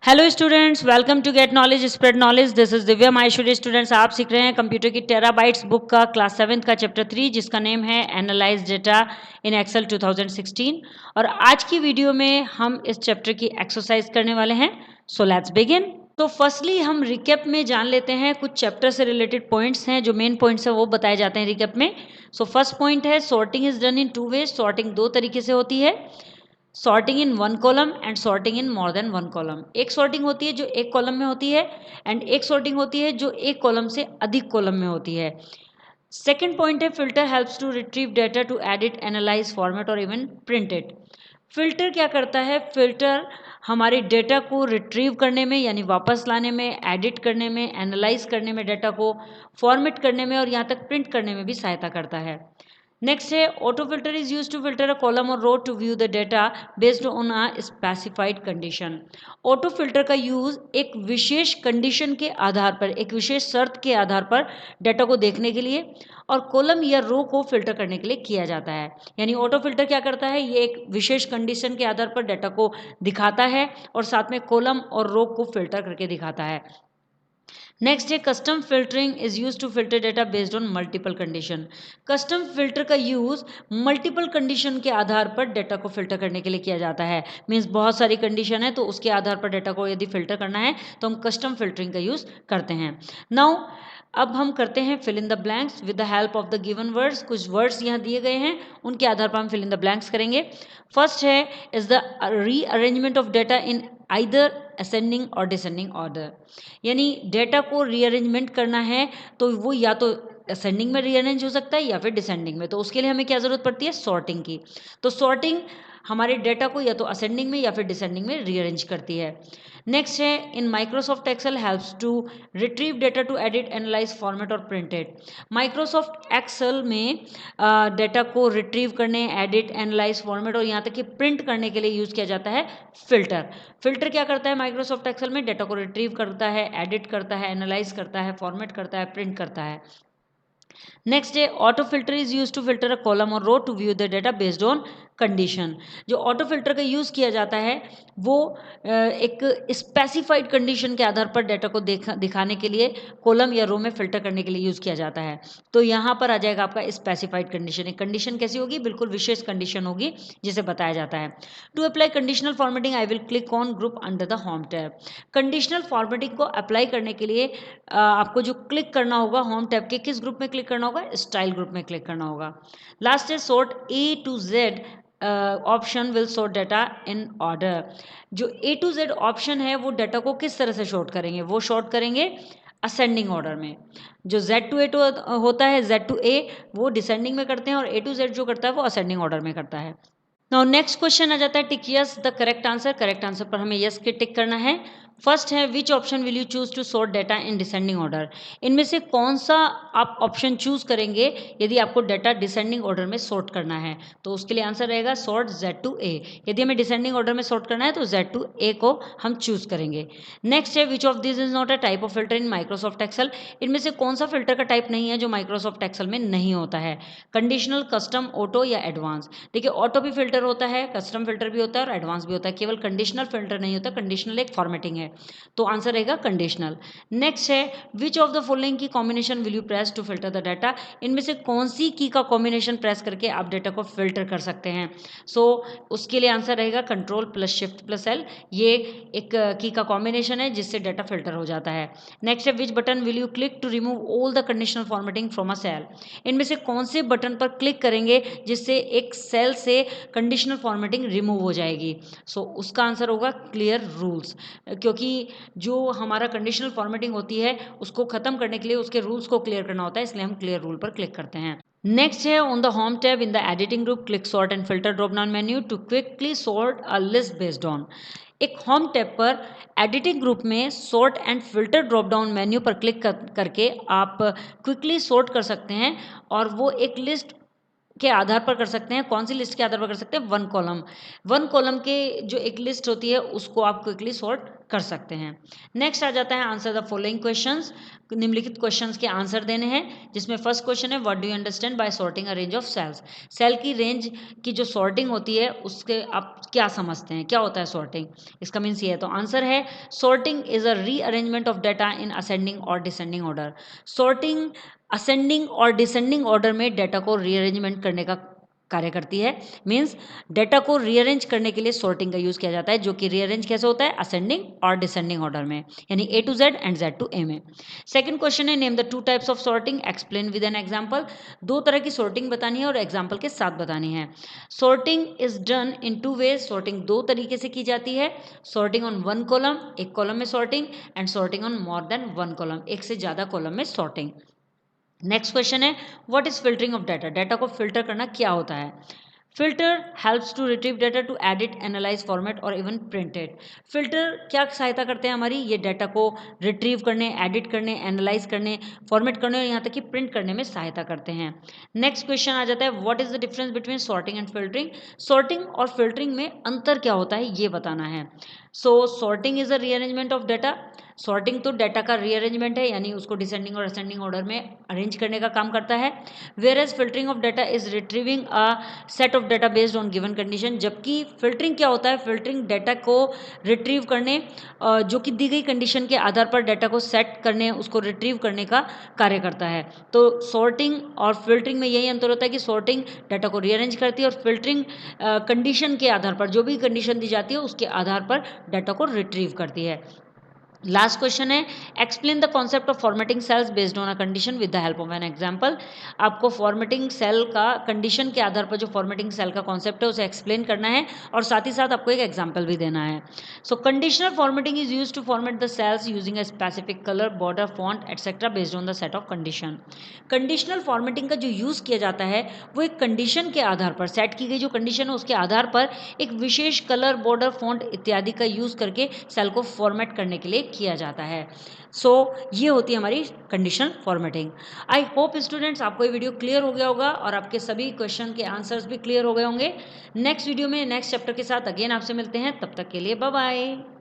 Hello students, welcome to get knowledge spread knowledge. This is Divya Maheshwari. Students, आप सीख रहे हैं कंप्यूटर की टेराबाइट्स बुक का क्लास 7 का चैप्टर 3, जिसका नेम है एनालाइज डेटा इन एक्सेल 2016। और आज की वीडियो में हम इस चैप्टर की एक्सरसाइज करने वाले हैं। So let's begin. तो फर्स्टली हम रिकैप में जान लेते हैं, कुछ चैप्टर से रिलेटेड पॉइंट्स हैं, जो मेन पॉइंट्स हैं वो बताए जाते हैं रिकैप में। सो फर्स्ट पॉइंट है sorting is done in two ways. Sorting दो तरीके से होती है, sorting in one column and sorting in more than one column. एक सॉर्टिंग होती है जो एक कॉलम में होती है, एंड एक सॉर्टिंग होती है जो एक कॉलम से अधिक कॉलम में होती है। सेकेंड पॉइंट है filter helps to retrieve data to edit, analyse, format और इवन प्रिंट इट। फिल्टर क्या करता है? फिल्टर हमारे डेटा को रिट्रीव करने में यानी वापस लाने में, एडिट करने में, एनालाइज करने में, डेटा को फॉर्मेट करने में और यहाँ तक प्रिंट करने में भी सहायता करता है। नेक्स्ट है auto filter is use to filter a column और row to view the data based on a specified condition. Auto filter का यूज एक विशेष कंडीशन के आधार पर, एक विशेष शर्त के आधार पर डेटा को देखने के लिए और कॉलम या रो को फिल्टर करने के लिए किया जाता है। यानी ऑटो फिल्टर क्या करता है? ये एक विशेष कंडीशन के आधार पर डेटा को दिखाता है और साथ में कॉलम और रो को फिल्टर करके दिखाता है। नेक्स्ट है custom filtering is use to filter data based on multiple condition. Custom filter का यूज मल्टीपल कंडीशन के आधार पर डेटा को फिल्टर करने के लिए किया जाता है। मीन्स बहुत सारी कंडीशन है तो उसके आधार पर डेटा को यदि फिल्टर करना है तो हम कस्टम फिल्टरिंग का यूज करते हैं। नाउ अब हम करते हैं fill in the blanks with the help of the given words. कुछ वर्ड्स यहाँ दिए गए हैं, उनके आधार पर हम फिल इन द ब्लैंक्स करेंगे। फर्स्ट है is the rearrangement of data in either ascending और डिसेंडिंग ऑर्डर। यानी डेटा को रीअरेंजमेंट करना है तो वो या तो असेंडिंग में रीअरेंज हो सकता है या फिर डिसेंडिंग में। तो उसके लिए हमें क्या ज़रूरत पड़ती है? सॉर्टिंग की। तो सॉर्टिंग हमारे डेटा को या तो असेंडिंग में या फिर डिसेंडिंग में रीअरेंज करती है। नेक्स्ट है in Microsoft Excel helps to retrieve data to edit, analyse, format और प्रिंट इट। माइक्रोसॉफ्ट एक्सेल में डेटा को रिट्रीव करने, एडिट, एनालाइज, फॉर्मेट और यहाँ तक कि प्रिंट करने के लिए यूज़ किया जाता है फिल्टर। फिल्टर क्या करता है माइक्रोसॉफ्ट एक्सेल में? डेटा को रिट्रीव करता है, एडिट करता है, एनालाइज करता है, फॉर्मेट करता है, प्रिंट करता है। नेक्स्ट है auto filter is use to filter a column और row to view the data based on condition. जो ऑटो फिल्टर का यूज़ किया जाता है वो एक स्पेसिफाइड कंडीशन के आधार पर डेटा को दिखाने के लिए कॉलम या रो में फिल्टर करने के लिए यूज़ किया जाता है। तो यहाँ पर आ जाएगा आपका स्पेसिफाइड कंडीशन। एक कंडीशन कैसी होगी? बिल्कुल विशेष कंडीशन होगी जिसे बताया जाता है। To apply conditional formatting I will click on group under the home tab. Conditional formatting को अप्लाई करने के लिए आपको जो क्लिक करना होगा होम टैब के, किस ग्रुप में क्लिक करना होगा? स्टाइल ग्रुप में क्लिक करना होगा। लास्ट है sort A to Z option will sort data in order. जो ए टू जेड ऑप्शन है वो डेटा को किस तरह से शॉर्ट करेंगे? वो शॉर्ट करेंगे असेंडिंग ऑर्डर में। जो Z टू ए होता है, Z टू ए वो डिसेंडिंग में करते हैं और A टू Z जो करता है वो असेंडिंग ऑर्डर में करता है। नाउ नेक्स्ट क्वेश्चन आ जाता है tick yes the correct answer. Correct answer पर हमें यस के टिक करना है। फर्स्ट है which option will you choose to sort data in descending order. इनमें से कौन सा आप ऑप्शन चूज करेंगे यदि आपको डेटा डिसेंडिंग ऑर्डर में सॉर्ट करना है? तो उसके लिए आंसर रहेगा सॉर्ट Z टू A। यदि हमें डिसेंडिंग ऑर्डर में सॉर्ट करना है तो Z टू A को हम चूज करेंगे। नेक्स्ट है which of this is not a type of filter in Microsoft Excel. इनमें से कौन सा फिल्टर का टाइप नहीं है जो माइक्रोसॉफ्ट एक्सेल में नहीं होता है? कंडीशनल, कस्टम, ऑटो या एडवांस। देखिए ऑटो भी फिल्टर होता है, कस्टम फिल्टर भी होता है और एडवांस भी होता है, केवल कंडीशनल फिल्टर नहीं होता। कंडीशनल एक फॉर्मेटिंग है, तो आंसर रहेगा कंडीशनल। नेक्स्ट है which of the following key combination will you press to filter the data. इनमें से कौन सी की का कॉम्बिनेशन प्रेस करके आप डेटा को फिल्टर कर सकते हैं? सो उसके लिए आंसर रहेगा control plus shift plus L. ये एक की का कॉम्बिनेशन है जिससे डाटा फिल्टर हो जाता है। नेक्स्ट है which button will you click to remove all the conditional formatting from a cell. इनमें से कौन से बटन पर क्लिक करेंगे जिससे एक सेल से कंडीशनल फॉर्मेटिंग रिमूव हो जाएगी? सो उसका आंसर होगा क्लियर रूल्स, क्योंकि जो हमारा कंडीशनल फॉर्मेटिंग होती है उसको खत्म करने के लिए उसके रूल्स को क्लियर करना होता है, इसलिए हम क्लियर रूल पर क्लिक करते हैं। नेक्स्ट है on the home tab in the editing group click sort and filter drop down menu to quickly sort a list based on. एक होम टैब पर एडिटिंग ग्रुप में sort and filter drop down menu पर click करके आप quickly sort कर सकते हैं और वो एक लिस्ट के आधार पर कर सकते हैं। कौन सी लिस्ट के आधार पर कर सकते हैं? वन कॉलम के जो एक लिस्ट होती है उसको आप क्विकली सॉर्ट कर सकते हैं। नेक्स्ट आ जाता है आंसर द फॉलोइंग क्वेश्चंस। निम्नलिखित क्वेश्चंस के आंसर देने हैं, जिसमें फर्स्ट क्वेश्चन है what do you understand by sorting a range of cells. Cell की रेंज की जो सॉर्टिंग होती है उसके आप क्या समझते हैं, क्या होता है सॉर्टिंग, इसका मीन्स ये है। तो आंसर है sorting is a rearrangement of data in ascending और डिसेंडिंग ऑर्डर। सॉर्टिंग असेंडिंग और डिसेंडिंग ऑर्डर में डाटा को रीअरेंजमेंट करने का कार्य करती है। मीन्स डेटा को रीअरेंज करने के लिए सॉर्टिंग का यूज किया जाता है, जो कि रीअरेंज कैसे होता है, असेंडिंग और डिसेंडिंग ऑर्डर में, यानी A to Z and Z to A में। सेकंड क्वेश्चन है name the two types of sorting, explain with an example. दो तरह की सॉर्टिंग बतानी है और एग्जांपल के साथ बतानी है। Sorting is done in two ways, sorting दो तरीके से की जाती है। सॉर्टिंग ऑन वन कॉलम, एक कॉलम में sorting, and sorting on more than one column, एक से ज्यादा कॉलम में सॉर्टिंग। नेक्स्ट क्वेश्चन है what is filtering of data, data को फिल्टर करना क्या होता है। Filter helps to retrieve data to edit, analyse, format और इवन प्रिंट इट। फिल्टर क्या सहायता करते हैं हमारी, ये डाटा को रिट्रीव करने, एडिट करने, एनालाइज करने, फॉर्मेट करने और यहाँ तक कि प्रिंट करने में सहायता करते हैं। नेक्स्ट क्वेश्चन आ जाता है what is the difference between sorting and filtering. Sorting और फिल्टरिंग में अंतर क्या होता है ये बताना है। So sorting is a rearrangement of data. Sorting तो डाटा का रीअरेंजमेंट है, यानी उसको डिसेंडिंग और असेंडिंग ऑर्डर में अरेंज करने का काम करता है। Whereas filtering of data is retrieving a set of data based on given condition. जबकि फिल्टरिंग क्या होता है, फिल्टरिंग डाटा को रिट्रीव करने, जो कि दी गई कंडीशन के आधार पर डाटा को सेट करने, उसको रिट्रीव करने का कार्य करता है। तो सॉर्टिंग और फिल्टरिंग में यही अंतर होता है कि सॉर्टिंग डाटा को रीअरेंज करती है और फिल्टरिंग कंडीशन के आधार पर, जो भी कंडीशन दी जाती है उसके आधार पर डाटा को रिट्रीव करती है। लास्ट क्वेश्चन है explain the concept of formatting cells based on a condition with the help of an example. आपको फॉर्मेटिंग सेल का कंडीशन के आधार पर जो फॉर्मेटिंग सेल का कॉन्सेप्ट है उसे एक्सप्लेन करना है और साथ ही साथ आपको एक एग्जांपल भी देना है। So conditional formatting is used to format the cells using a specific colour, border, font etcetera based on the set of condition. Conditional formatting का जो यूज़ किया जाता है वो एक कंडीशन के आधार पर, सेट की गई जो कंडीशन है उसके आधार पर एक विशेष कलर, बॉर्डर, फॉन्ट इत्यादि का यूज़ करके सेल को फॉर्मेट करने के लिए किया जाता है। सो ये होती है हमारी conditional formatting. I hope students आपको ये वीडियो क्लियर हो गया होगा और आपके सभी क्वेश्चन के आंसर्स भी क्लियर हो गए होंगे। नेक्स्ट वीडियो में नेक्स्ट चैप्टर के साथ अगेन आपसे मिलते हैं, तब तक के लिए बाय बाय।